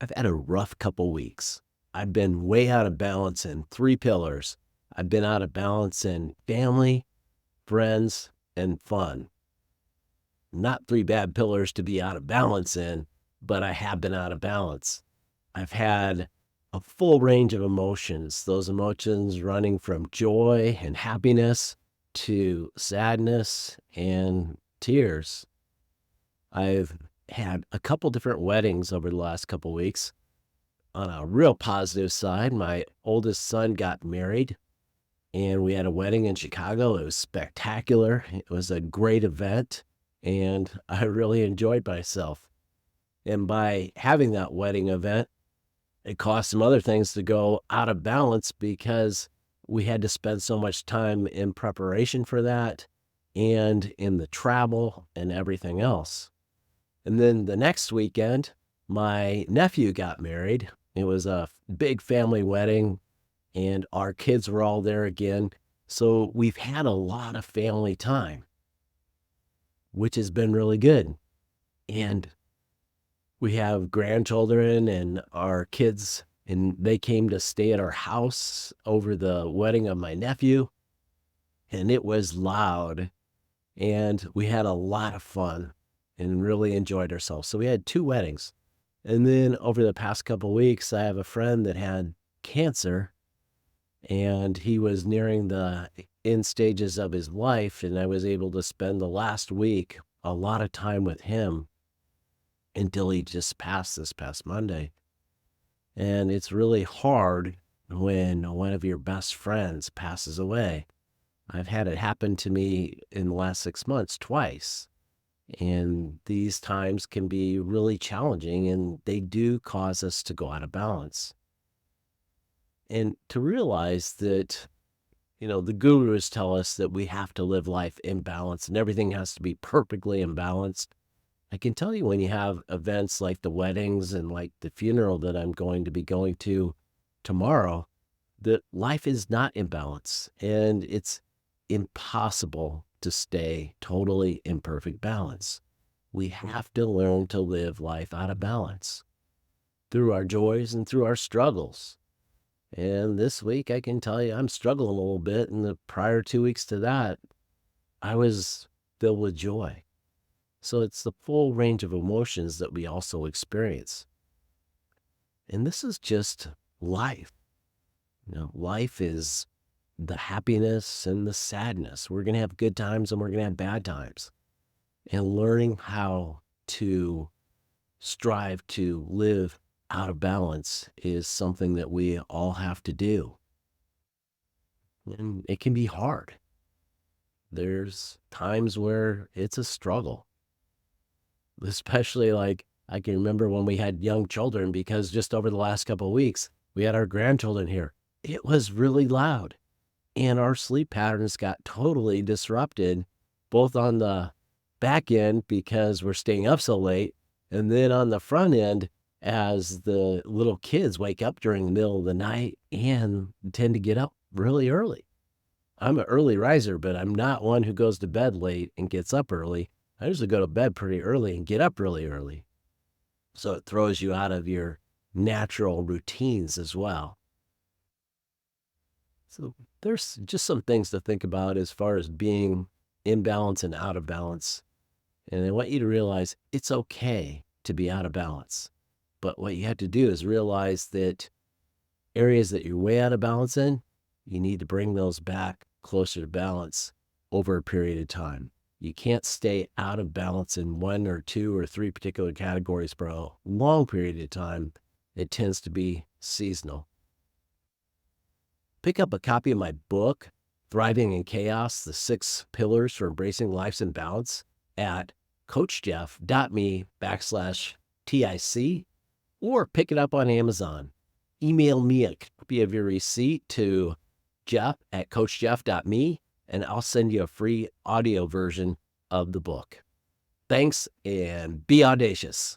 I've had a rough couple weeks. I've been way out of balance in 3 pillars. I've been out of balance in family, friends, and fun. Not 3 bad pillars to be out of balance in, but I have been out of balance. I've had a full range of emotions, those emotions running from joy and happiness to sadness and tears. I've had a couple different weddings over the last couple weeks. On a real positive side, my oldest son got married and we had a wedding in Chicago. It was spectacular. It was a great event and I really enjoyed myself. And by having that wedding event, it caused some other things to go out of balance because we had to spend so much time in preparation for that and in the travel and everything else. And then the next weekend, my nephew got married. It was a big family wedding, and our kids were all there again. So we've had a lot of family time, which has been really good. And we have grandchildren and our kids, and they came to stay at our house over the wedding of my nephew. And it was loud, and we had a lot of fun and really enjoyed ourselves. So we had 2 weddings. And then over the past couple weeks, I have a friend that had cancer, and he was nearing the end stages of his life, and I was able to spend the last week a lot of time with him until he just passed this past Monday. And it's really hard when one of your best friends passes away. I've had it happen to me in the last 6 months twice. And these times can be really challenging, and they do cause us to go out of balance. And to realize that, the gurus tell us that we have to live life in balance and everything has to be perfectly imbalanced. I can tell you when you have events like the weddings and like the funeral that I'm going to be going to tomorrow, that life is not in balance and it's impossible to stay totally in perfect balance. We have to learn to live life out of balance through our joys and through our struggles. And this week, I can tell you, I'm struggling a little bit. And the prior 2 weeks to that, I was filled with joy. So it's the full range of emotions that we also experience. And this is just life. Life is the happiness and the sadness. We're going to have good times and we're going to have bad times. And learning how to strive to live out of balance is something that we all have to do. And it can be hard. There's times where it's a struggle, especially like I can remember when we had young children, because just over the last couple of weeks, we had our grandchildren here. It was really loud and our sleep patterns got totally disrupted, both on the back end because we're staying up so late, and then on the front end as the little kids wake up during the middle of the night and tend to get up really early. I'm an early riser, but I'm not one who goes to bed late and gets up early. I usually go to bed pretty early and get up really early. So it throws you out of your natural routines as well. So there's just some things to think about as far as being in balance and out of balance. And I want you to realize it's okay to be out of balance. But what you have to do is realize that areas that you're way out of balance in, you need to bring those back closer to balance over a period of time. You can't stay out of balance in 1 or 2 or 3 particular categories for a long period of time. It tends to be seasonal. Pick up a copy of my book, Thriving in Chaos, The 6 Pillars for Embracing Life's Imbalance, at coachjeff.me/TIC, or pick it up on Amazon. Email me a copy of your receipt to jeff@coachjeff.me, and I'll send you a free audio version of the book. Thanks, and be audacious.